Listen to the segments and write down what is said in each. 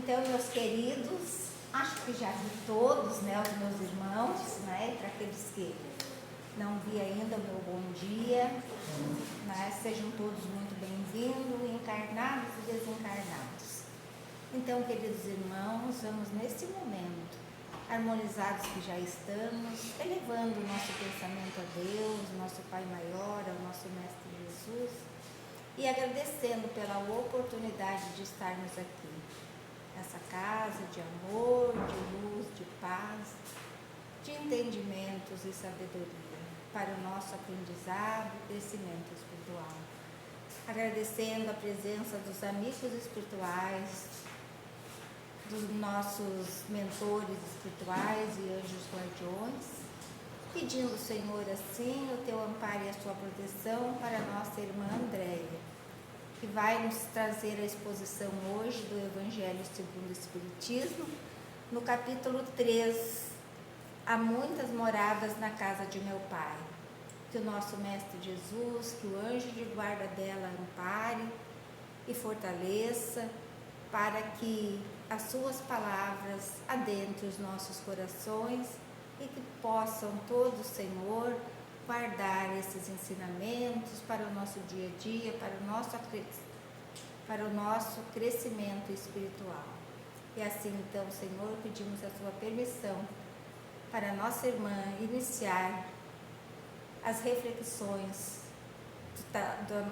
Então, meus queridos, acho que já vi todos, né, os meus irmãos, né, para aqueles que não vi ainda, meu bom dia, né, sejam todos muito bem-vindos, encarnados e desencarnados. Então, queridos irmãos, vamos nesse momento, harmonizados que já estamos, elevando o nosso pensamento a Deus, nosso Pai Maior, ao nosso Mestre Jesus, e agradecendo pela oportunidade de estarmos aqui, nessa casa de amor, de luz, de paz, de entendimentos e sabedoria, para o nosso aprendizado e crescimento espiritual. Agradecendo a presença dos amigos espirituais, dos nossos mentores espirituais e anjos guardiões, pedindo, Senhor, assim, o teu amparo e a sua proteção para a nossa irmã Andréia, que vai nos trazer a exposição hoje do Evangelho segundo o Espiritismo, no capítulo 3, há muitas moradas na casa de meu Pai. Que o nosso Mestre Jesus, que o anjo de guarda dela ampare e fortaleça, para que as suas palavras adentrem os nossos corações e que possam todos, Senhor, guardar esses ensinamentos para o nosso dia a dia, para o nosso crescimento espiritual. E assim, então, Senhor, pedimos a sua permissão para a nossa irmã iniciar as reflexões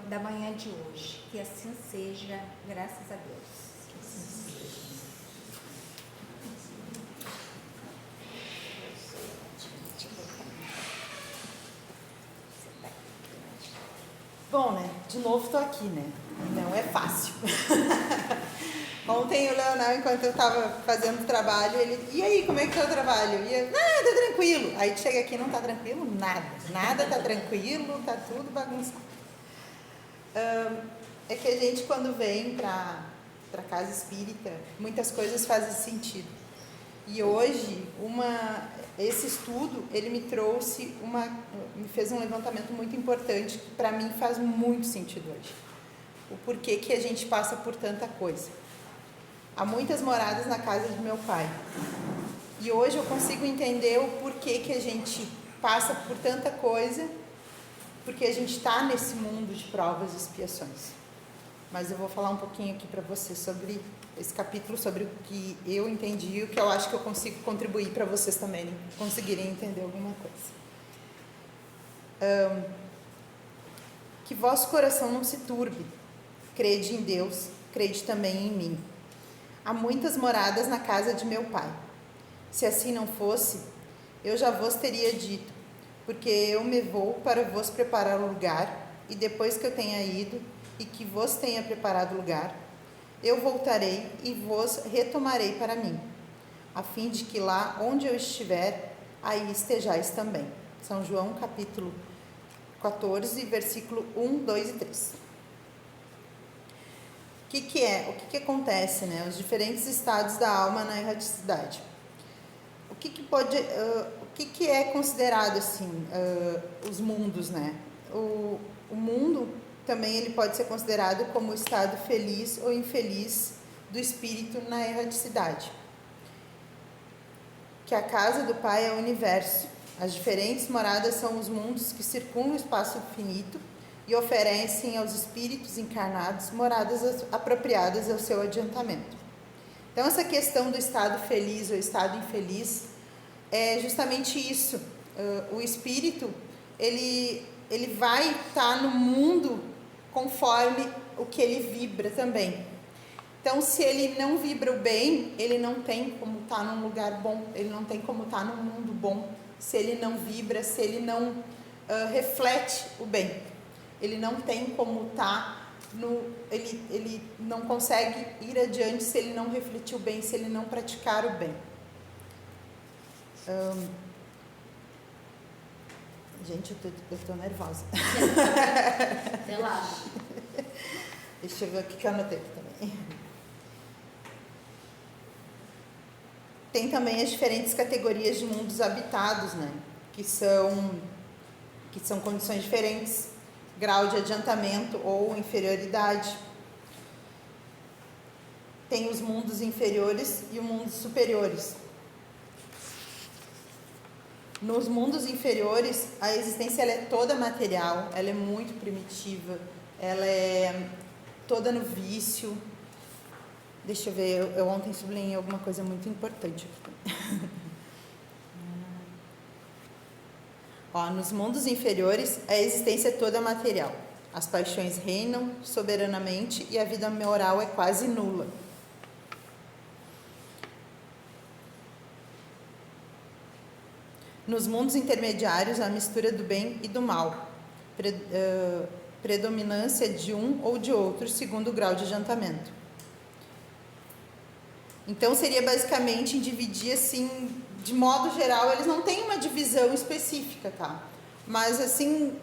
da manhã de hoje. Que assim seja, graças a Deus. Bom, né? De novo tô aqui, né? Não é fácil. Ontem o Leonel, enquanto eu estava fazendo trabalho, ele... E aí, como é que tá o trabalho? E eu, tá tranquilo. Aí tu chega aqui, não tá tranquilo? Nada tá tranquilo, tá tudo bagunçado. É que a gente, quando vem pra casa espírita, muitas coisas fazem sentido. E hoje, esse estudo, ele me fez um levantamento muito importante, que para mim faz muito sentido hoje. O porquê que a gente passa por tanta coisa. Há muitas moradas na casa de meu pai. E hoje eu consigo entender o porquê que a gente passa por tanta coisa, porque a gente está nesse mundo de provas e expiações. Mas eu vou falar um pouquinho aqui para vocês sobre esse capítulo, sobre o que eu entendi e o que eu acho que eu consigo contribuir para vocês também conseguirem entender alguma coisa. Que vosso coração não se turbe, crede em Deus, crede também em mim. Há muitas moradas na casa de meu pai. Se assim não fosse, eu já vos teria dito, porque eu me vou para vos preparar o lugar, e depois que eu tenha ido e que vos tenha preparado o lugar, eu voltarei e vos retomarei para mim, a fim de que lá onde eu estiver, aí estejais também. São João, capítulo 14, versículo 1, 2 e 3. O que acontece, né? Os diferentes estados da alma na erraticidade. O que é considerado, assim, os mundos, né? O mundo também ele pode ser considerado como o estado feliz ou infeliz do espírito na erraticidade. Que a casa do Pai é o universo. As diferentes moradas são os mundos que circundam o espaço infinito e oferecem aos espíritos encarnados moradas apropriadas ao seu adiantamento. Então, essa questão do estado feliz ou estado infeliz é justamente isso. O espírito, ele vai estar no mundo conforme o que ele vibra também. Então, se ele não vibra o bem, ele não tem como estar num lugar bom, ele não tem como estar num mundo bom. Se ele não vibra, se ele não reflete o bem, ele não tem como estar ele não consegue ir adiante se ele não refletir o bem, se ele não praticar o bem. Gente, eu tô nervosa. Relaxa. Deixa eu ver o que eu anotei aqui também. Tem também as diferentes categorias de mundos habitados, né? Que são condições diferentes, grau de adiantamento ou inferioridade. tem os mundos inferiores e os mundos superiores. Nos mundos inferiores, a existência ela é toda material, ela é muito primitiva, ela é toda no vício. Deixa eu ver, eu ontem sublinhei alguma coisa muito importante aqui. Ó, nos mundos inferiores, a existência é toda material. As paixões reinam soberanamente e a vida moral é quase nula. Nos mundos intermediários, a mistura do bem e do mal, predominância de um ou de outro, segundo o grau de adiantamento. Então, seria basicamente dividir assim, de modo geral, eles não têm uma divisão específica, tá? Mas, assim,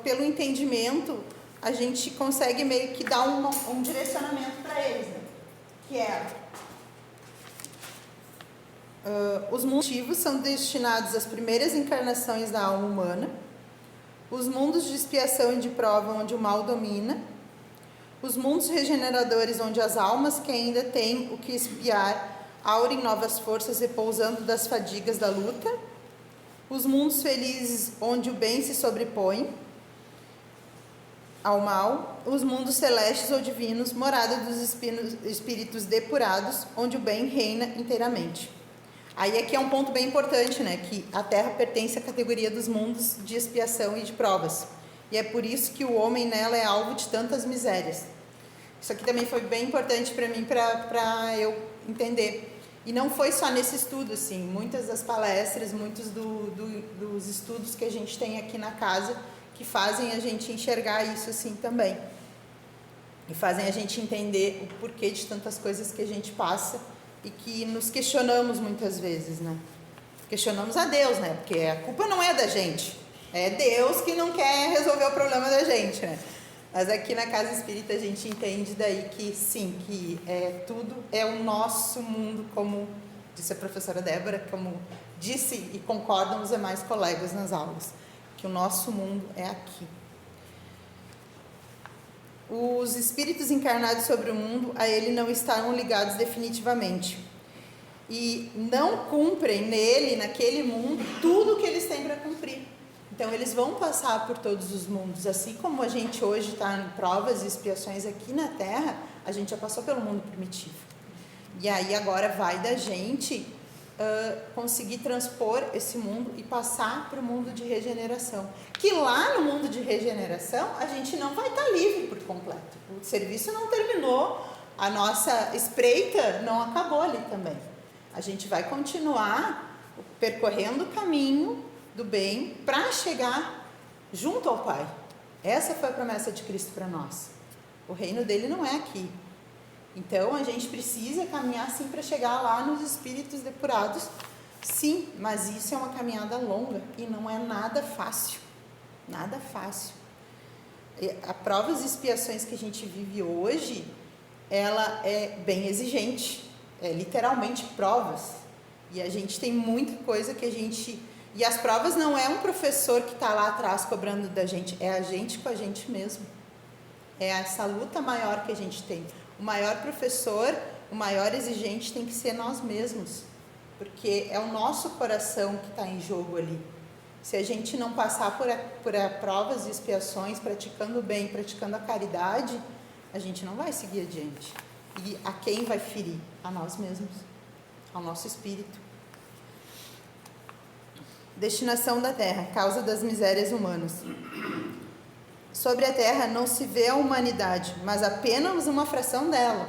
pelo entendimento, a gente consegue meio que dar um direcionamento para eles, né? Que é... os motivos são destinados às primeiras encarnações da alma humana, os mundos de expiação e de prova onde o mal domina, os mundos regeneradores onde as almas que ainda têm o que expiar aurem novas forças repousando das fadigas da luta, os mundos felizes onde o bem se sobrepõe ao mal, os mundos celestes ou divinos, morada dos espíritos depurados, onde o bem reina inteiramente. Aí aqui é um ponto bem importante, né? Que a Terra pertence à categoria dos mundos de expiação e de provas. E é por isso que o homem nela é alvo de tantas misérias. Isso aqui também foi bem importante para mim, para eu entender. E não foi só nesse estudo, assim. Muitas das palestras, muitos dos estudos que a gente tem aqui na casa, que fazem a gente enxergar isso assim também. E fazem a gente entender o porquê de tantas coisas que a gente passa e que nos questionamos muitas vezes, né? Questionamos a Deus, né? Porque a culpa não é da gente. É Deus que não quer resolver o problema da gente, né? Mas aqui na Casa Espírita a gente entende daí que sim, que tudo é o nosso mundo, como disse a professora Débora, como disse e concordam os demais colegas nas aulas, que o nosso mundo é aqui. Os espíritos encarnados sobre o mundo, a ele não estão ligados definitivamente. E não cumprem nele, naquele mundo, tudo que eles têm para cumprir. Então, eles vão passar por todos os mundos. Assim como a gente hoje está em provas e expiações aqui na Terra, a gente já passou pelo mundo primitivo. E aí, agora vai da gente conseguir transpor esse mundo e passar para o mundo de regeneração. Que lá no mundo de regeneração, a gente não vai estar livre por completo. O serviço não terminou, a nossa espreita não acabou ali também. A gente vai continuar percorrendo o caminho do bem para chegar junto ao Pai. Essa foi a promessa de Cristo para nós. O reino dele não é aqui. Então, a gente precisa caminhar sim para chegar lá nos espíritos depurados. Sim, mas isso é uma caminhada longa e não é nada fácil. Nada fácil. A provas e expiações que a gente vive hoje, ela é bem exigente. É literalmente provas. E a gente tem muita coisa que a gente... E as provas não é um professor que está lá atrás cobrando da gente, é a gente com a gente mesmo. É essa luta maior que a gente tem. O maior professor, o maior exigente tem que ser nós mesmos, porque é o nosso coração que está em jogo ali. Se a gente não passar por provas e expiações, praticando o bem, praticando a caridade, a gente não vai seguir adiante. E a quem vai ferir? A nós mesmos, ao nosso espírito. Destinação da Terra, causa das misérias humanas. Sobre a Terra não se vê a humanidade, mas apenas uma fração dela.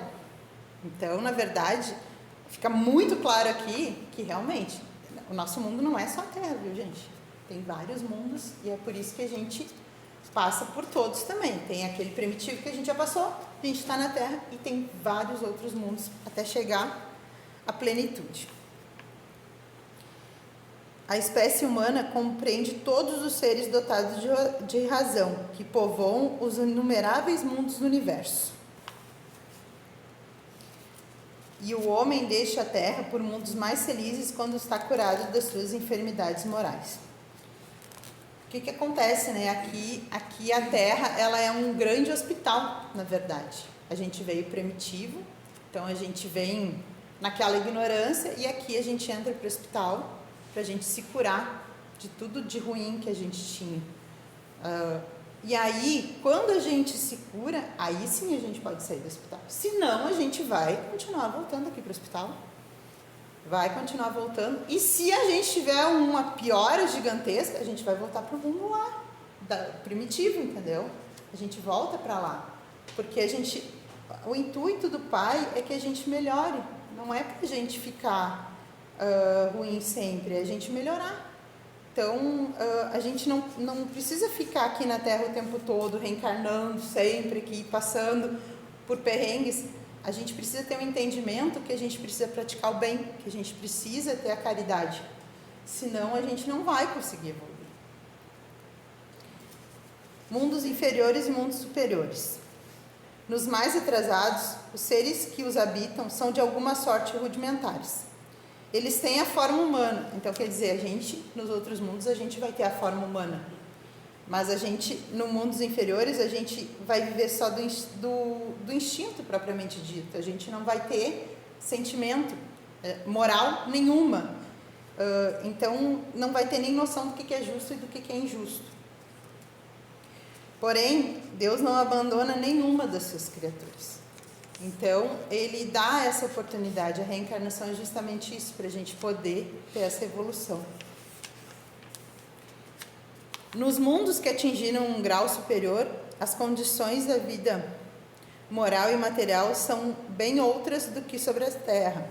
Então, na verdade, fica muito claro aqui que realmente o nosso mundo não é só a Terra, viu, gente? Tem vários mundos e é por isso que a gente passa por todos também. Tem aquele primitivo que a gente já passou, a gente está na Terra e tem vários outros mundos até chegar à plenitude. A espécie humana compreende todos os seres dotados de razão, que povoam os inumeráveis mundos do universo. E o homem deixa a Terra por mundos mais felizes quando está curado das suas enfermidades morais. O que acontece, né? Aqui a Terra, ela é um grande hospital, na verdade. A gente veio primitivo, Então a gente vem naquela ignorância e aqui a gente entra para o hospital para a gente se curar de tudo de ruim que a gente tinha. E aí, quando a gente se cura, aí sim a gente pode sair do hospital. Senão, a gente vai continuar voltando aqui para o hospital. Vai continuar voltando. E se a gente tiver uma piora gigantesca, a gente vai voltar para o mundo lá, primitivo, entendeu? A gente volta para lá. Porque o intuito do Pai é que a gente melhore. Não é para a gente ficar ruim sempre, é a gente melhorar. Então, a gente não precisa ficar aqui na Terra o tempo todo, reencarnando sempre, aqui, passando por perrengues. A gente precisa ter um entendimento que a gente precisa praticar o bem, que a gente precisa ter a caridade. Senão, a gente não vai conseguir evoluir. Mundos inferiores e mundos superiores. Nos mais atrasados, os seres que os habitam são de alguma sorte rudimentares. Eles têm a forma humana, então quer dizer, a gente, nos outros mundos, a gente vai ter a forma humana. Mas a gente, no mundos inferiores, a gente vai viver só do instinto propriamente dito. A gente não vai ter sentimento, moral nenhuma. Então, não vai ter nem noção do que é justo e do que é injusto. Porém, Deus não abandona nenhuma das suas criaturas. Então, Ele dá essa oportunidade. A reencarnação é justamente isso, para a gente poder ter essa evolução. Nos mundos que atingiram um grau superior, as condições da vida moral e material são bem outras do que sobre a Terra.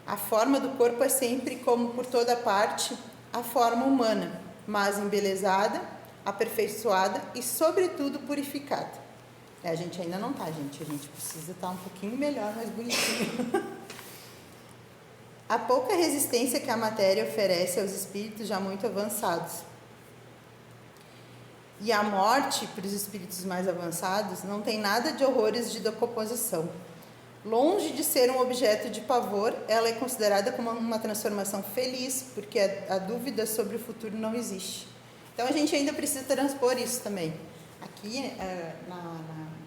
A forma do corpo é sempre, como por toda parte, a forma humana, mas embelezada, aperfeiçoada e, sobretudo, purificada. A gente ainda não está, gente. A gente precisa estar um pouquinho melhor, mais bonitinho. A pouca resistência que a matéria oferece aos espíritos já muito avançados. E a morte, para os espíritos mais avançados, não tem nada de horrores de decomposição. Longe de ser um objeto de pavor, ela é considerada como uma transformação feliz, porque a dúvida sobre o futuro não existe. Então, a gente ainda precisa transpor isso também. Aqui, na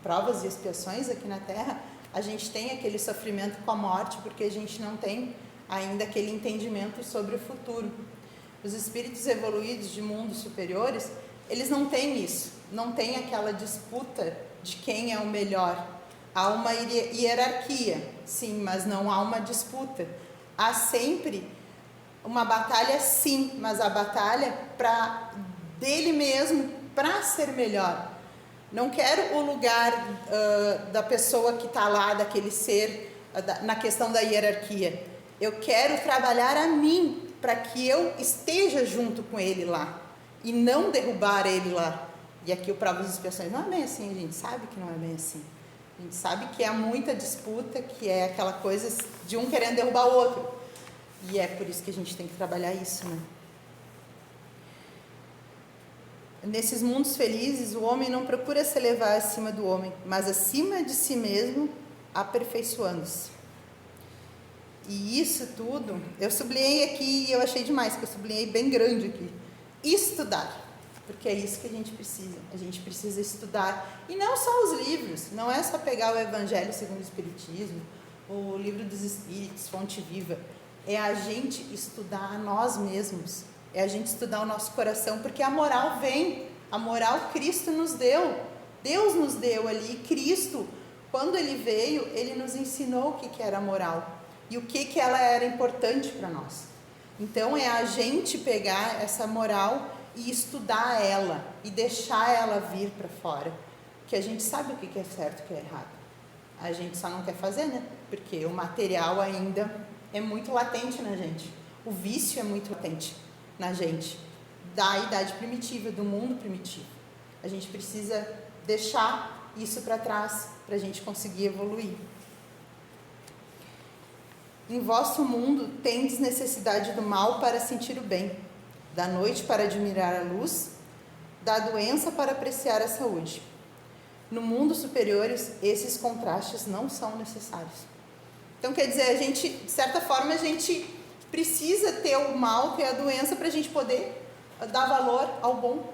provas e expiações aqui na Terra, a gente tem aquele sofrimento com a morte, porque a gente não tem ainda aquele entendimento sobre o futuro. Os espíritos evoluídos de mundos superiores, eles não têm isso, não tem aquela disputa de quem é o melhor. Há uma hierarquia, sim, mas não há uma disputa. Há sempre uma batalha, sim, mas a batalha dele mesmo, para ser melhor. Não quero o lugar da pessoa que está lá, daquele ser, na questão da hierarquia. Eu quero trabalhar a mim, para que eu esteja junto com ele lá, e não derrubar ele lá. E aqui o Provas e Expiações não é bem assim, a gente sabe que não é bem assim. A gente sabe que há muita disputa, que é aquela coisa de um querendo derrubar o outro. E é por isso que a gente tem que trabalhar isso, né? Nesses mundos felizes, o homem não procura se elevar acima do homem, mas acima de si mesmo, aperfeiçoando-se. E isso tudo, eu sublinhei aqui e eu achei demais, que eu sublinhei bem grande aqui. Estudar, porque é isso que a gente precisa estudar. E não só os livros, não é só pegar o Evangelho segundo o Espiritismo, o Livro dos Espíritos, Fonte Viva. É a gente estudar a nós mesmos. É a gente estudar o nosso coração, porque a moral vem, a moral Cristo nos deu, Deus nos deu ali. Cristo, quando Ele veio, Ele nos ensinou o que era a moral e o que ela era importante para nós. Então é a gente pegar essa moral e estudar ela e deixar ela vir para fora, que a gente sabe o que é certo e o que é errado. A gente só não quer fazer, né? Porque o material ainda é muito latente na gente, o vício é muito latente na gente, da idade primitiva, do mundo primitivo. A gente precisa deixar isso para trás, para a gente conseguir evoluir. Em vosso mundo tendes necessidade do mal para sentir o bem, da noite para admirar a luz, da doença para apreciar a saúde. No mundo superiores, esses contrastes não são necessários. Então, quer dizer, a gente, de certa forma, a gente precisa ter o mal, ter a doença, para a gente poder dar valor ao bom,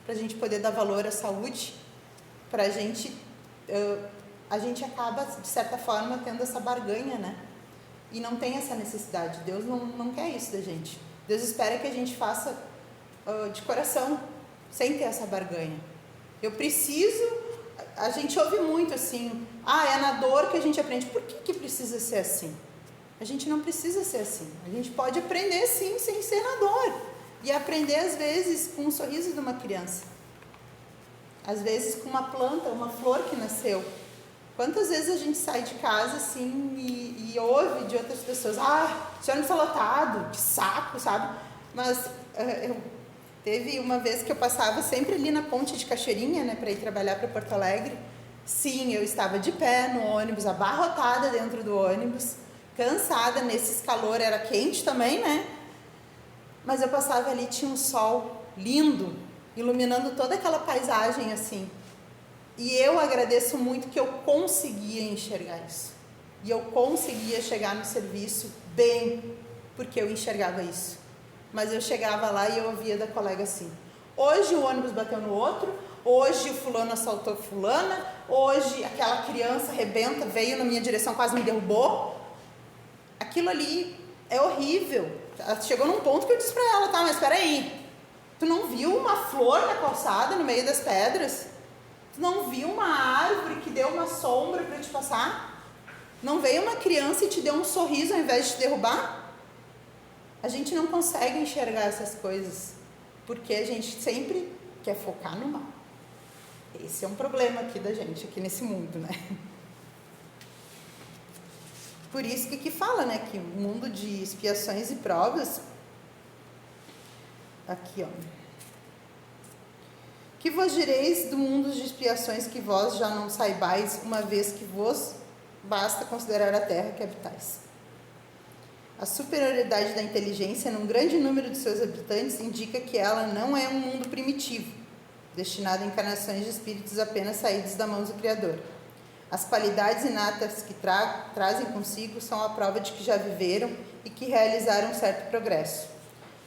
para a gente poder dar valor à saúde, para a gente a gente acaba, de certa forma, tendo essa barganha, né? E não tem essa necessidade. Deus não quer isso da gente. Deus espera que a gente faça de coração, sem ter essa barganha. Eu preciso... A gente ouve muito assim, é na dor que a gente aprende. Por que precisa ser assim? A gente não precisa ser assim. A gente pode aprender sim, sem ser na dor. E aprender às vezes com um sorriso de uma criança. Às vezes com uma planta, uma flor que nasceu. Quantas vezes a gente sai de casa assim e ouve de outras pessoas, esse ônibus está lotado, que saco, sabe? Mas teve uma vez que eu passava sempre ali na ponte de Cachoeirinha, né, para ir trabalhar para Porto Alegre. Sim, eu estava de pé no ônibus, abarrotada dentro do ônibus, cansada, nesses calor, era quente também, né? Mas eu passava ali, tinha um sol lindo, iluminando toda aquela paisagem assim. E eu agradeço muito que eu conseguia enxergar isso. E eu conseguia chegar no serviço bem, porque eu enxergava isso. Mas eu chegava lá e eu ouvia da colega assim, hoje o ônibus bateu no outro, hoje o fulano assaltou fulana, hoje aquela criança rebenta, veio na minha direção, quase me derrubou. Aquilo ali é horrível. Chegou num ponto que eu disse pra ela, mas espera aí, tu não viu uma flor na calçada, no meio das pedras? Tu não viu uma árvore que deu uma sombra para te passar? Não veio uma criança e te deu um sorriso ao invés de te derrubar? A gente não consegue enxergar essas coisas, porque a gente sempre quer focar no mal. Esse é um problema aqui da gente, aqui nesse mundo, né? Por isso que aqui fala, né, que o mundo de expiações e provas, aqui, que vos direis do mundo de expiações que vós já não saibais, uma vez que vos basta considerar a terra que habitais. A superioridade da inteligência num grande número de seus habitantes indica que ela não é um mundo primitivo, destinado a encarnações de espíritos apenas saídos da mão do Criador. As qualidades inatas que trazem consigo são a prova de que já viveram e que realizaram um certo progresso.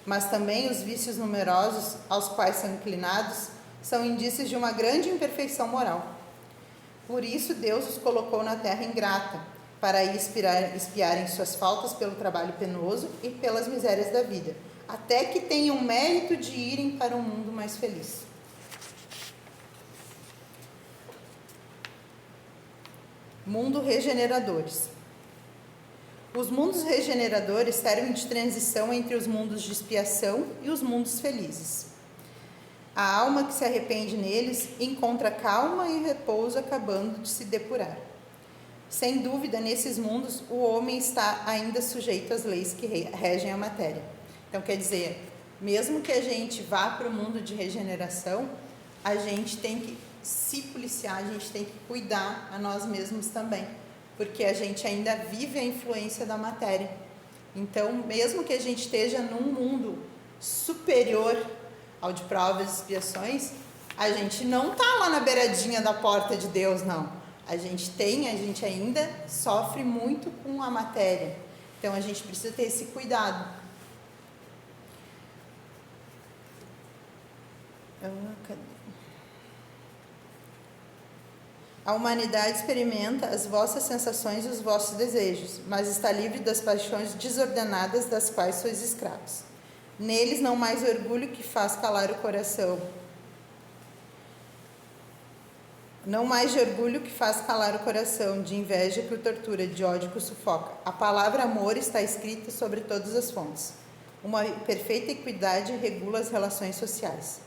Mas também os vícios numerosos aos quais são inclinados são indícios de uma grande imperfeição moral. Por isso Deus os colocou na terra ingrata, para aí espiarem suas faltas pelo trabalho penoso e pelas misérias da vida, até que tenham mérito de irem para um mundo mais feliz. Mundo regeneradores. Os mundos regeneradores servem de transição entre os mundos de expiação e os mundos felizes. A alma que se arrepende neles encontra calma e repouso acabando de se depurar. Sem dúvida, nesses mundos, o homem está ainda sujeito às leis que regem a matéria. Então, quer dizer, mesmo que a gente vá para o mundo de regeneração, a gente tem que se policiar, a gente tem que cuidar a nós mesmos também, porque a gente ainda vive a influência da matéria. Então, mesmo que a gente esteja num mundo superior ao de provas e expiações, a gente não está lá na beiradinha da porta de Deus, não. A gente ainda sofre muito com a matéria. Então, a gente precisa ter esse cuidado. A humanidade experimenta as vossas sensações e os vossos desejos, mas está livre das paixões desordenadas das quais sois escravos. Neles não mais orgulho que faz calar o coração. Não mais de orgulho que faz calar o coração, de inveja que o tortura, de ódio que o sufoca. A palavra amor está escrita sobre todas as fontes. Uma perfeita equidade regula as relações sociais,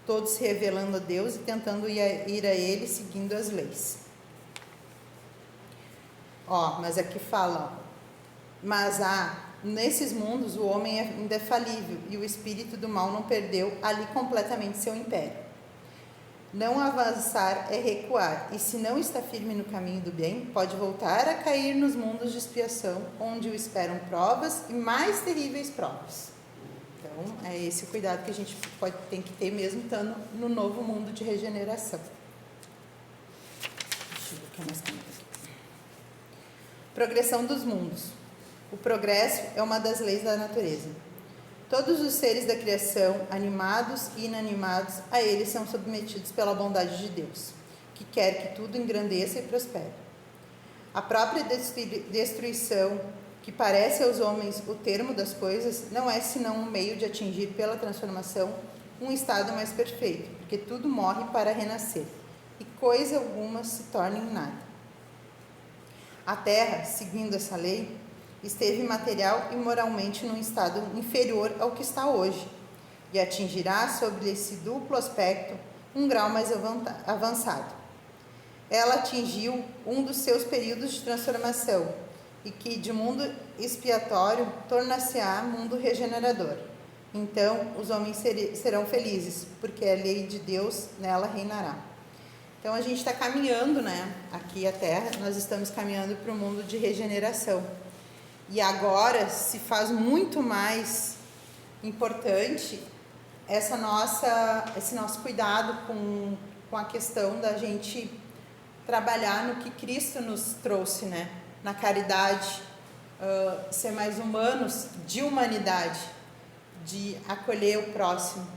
todos se revelando a Deus e tentando ir a Ele seguindo as leis. Mas aqui fala, mas nesses mundos o homem ainda é falível e o espírito do mal não perdeu ali completamente seu império. Não avançar é recuar, e se não está firme no caminho do bem, pode voltar a cair nos mundos de expiação, onde o esperam provas e mais terríveis provas. Então, é esse o cuidado que a gente tem que ter mesmo estando no novo mundo de regeneração. Deixa eu ver o que mais tem aqui. Progressão dos mundos. O progresso é uma das leis da natureza. Todos os seres da criação, animados e inanimados, a eles são submetidos pela bondade de Deus, que quer que tudo engrandeça e prospere. A própria destruição, que parece aos homens o termo das coisas, não é senão um meio de atingir pela transformação um estado mais perfeito, porque tudo morre para renascer, e coisa alguma se torna em nada. A terra, seguindo essa lei, esteve material e moralmente num estado inferior ao que está hoje, e atingirá sobre esse duplo aspecto um grau mais avançado. Ela atingiu um dos seus períodos de transformação, e que de mundo expiatório tornar-se-á mundo regenerador. Então os homens serão felizes, porque a lei de Deus nela reinará. Então a gente está caminhando, né? Aqui a Terra, nós estamos caminhando para o mundo de regeneração. E agora se faz muito mais importante esse nosso cuidado com a questão da gente trabalhar no que Cristo nos trouxe, né? Na caridade, ser mais humanos, de humanidade, de acolher o próximo,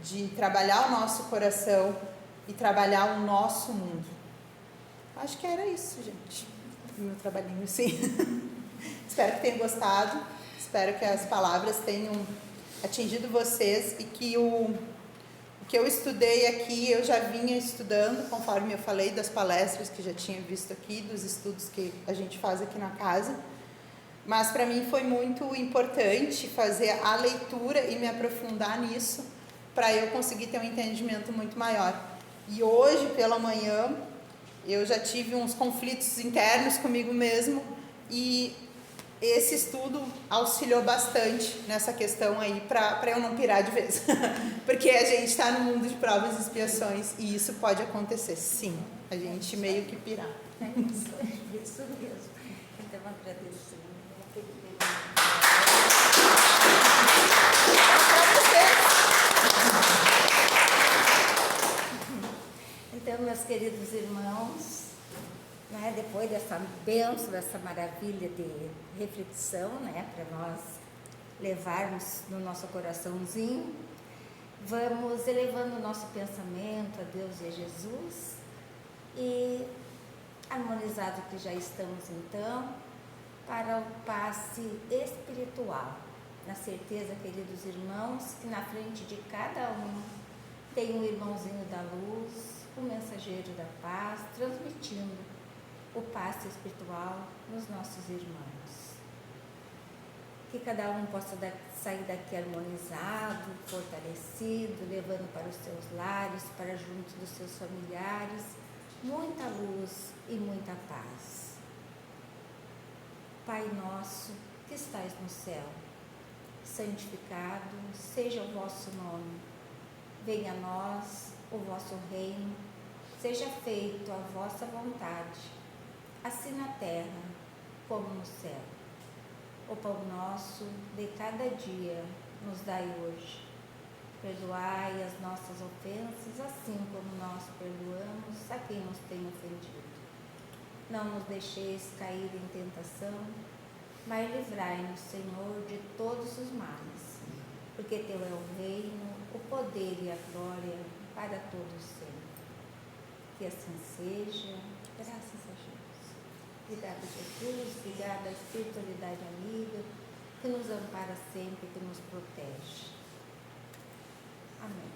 de trabalhar o nosso coração e trabalhar o nosso mundo. Acho que era isso, gente. Meu trabalhinho, sim. Espero que tenham gostado. Espero que as palavras tenham atingido vocês e que o que eu estudei aqui, eu já vinha estudando, conforme eu falei das palestras que já tinha visto aqui, dos estudos que a gente faz aqui na casa. Mas para mim foi muito importante fazer a leitura e me aprofundar nisso, para eu conseguir ter um entendimento muito maior. E hoje, pela manhã, eu já tive uns conflitos internos comigo mesmo, e esse estudo auxiliou bastante nessa questão aí, para eu não pirar de vez. Porque a gente está no mundo de provas e expiações, e isso pode acontecer, sim, a gente meio que pirar. É isso mesmo. Então, agradeço. Então, meus queridos irmãos, né, depois dessa bênção, dessa maravilha de reflexão, né, para nós levarmos no nosso coraçãozinho, vamos elevando o nosso pensamento a Deus e a Jesus, e harmonizado que já estamos então, para o passe espiritual, na certeza, queridos irmãos, que na frente de cada um tem um irmãozinho da luz, o mensageiro da paz, transmitindo o passe espiritual nos nossos irmãos. Que cada um possa sair daqui harmonizado, fortalecido, levando para os seus lares, para junto dos seus familiares, muita luz e muita paz. Pai nosso, que estais no céu, santificado seja o vosso nome. Venha a nós o vosso reino, seja feito a vossa vontade, assim na terra como no céu. O pão nosso de cada dia nos dai hoje. Perdoai as nossas ofensas, assim como nós perdoamos a quem nos tem ofendido. Não nos deixeis cair em tentação, mas livrai-nos, Senhor, de todos os males, porque teu é o reino, o poder e a glória para todos sempre. Que assim seja, graças a Jesus. Obrigada, Jesus, obrigada à espiritualidade amiga, que nos ampara sempre, que nos protege. Amém.